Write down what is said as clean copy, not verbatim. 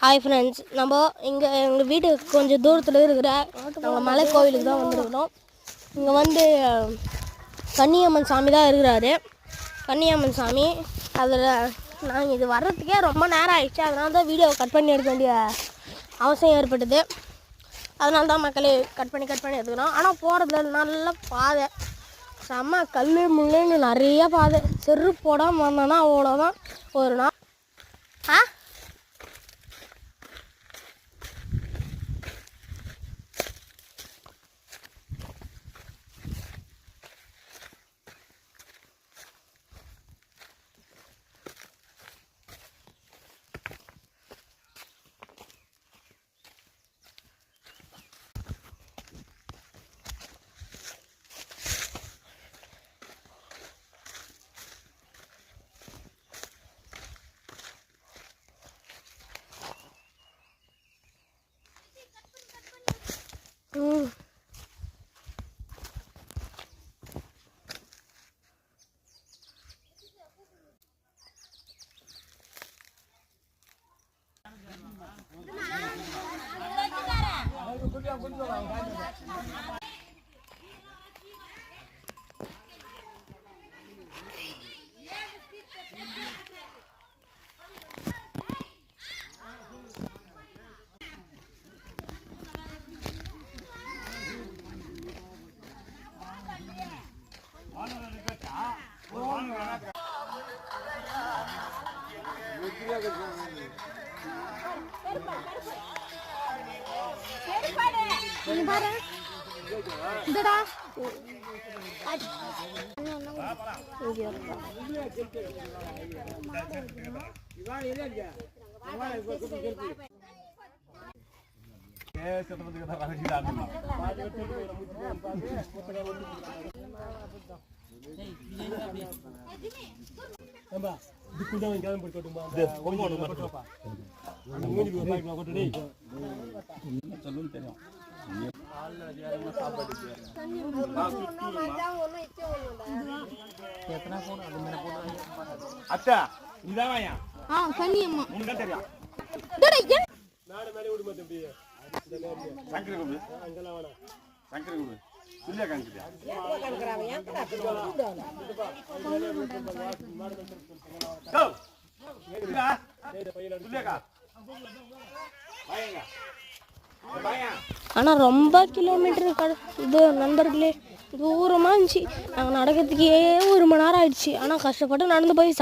Hi friends, நம்ம இங்கே எங்கள் வீட்டுக்கு கொஞ்சம் தூரத்தில் இருக்கிற நாங்கள் மலை கோவிலுக்கு தான் வந்துருக்கிறோம். இங்கே வந்து கன்னியம்மன் சாமி தான் இருக்கிறாரு. கன்னியம்மன் சாமி அதில் நாங்கள் இது வர்றதுக்கே ரொம்ப நேரம் ஆகிடுச்சு. அதனால தான் வீடியோவை கட் பண்ணி எடுக்க வேண்டிய அவசியம் ஏற்பட்டது. அதனால தான் மக்களே கட் பண்ணி எடுத்துக்கிறோம். ஆனால் போகிறதுல நல்ல பாதை, செம்ம கல் முள்ளுன்னு நிறைய பாதை. செருப்பு போடாமல் வந்தோன்னா அவ்வளோதான். ஒரு நாள் அச்சா இதாவாயா கன்னியம்மா உனக்கு தெரியும் சங்கரி கும்பு சங்கரி கும்பு இல்லையா காங்கிரியா ஆனால் ரொம்ப கிலோமீட்டர் இது நண்பர்களே, தூரமாக இருந்துச்சு. நாங்கள் நடக்கிறதுக்கே 1 மணி நேரம் ஆயிடுச்சு. ஆனால் கஷ்டப்பட்டு நடந்து போய்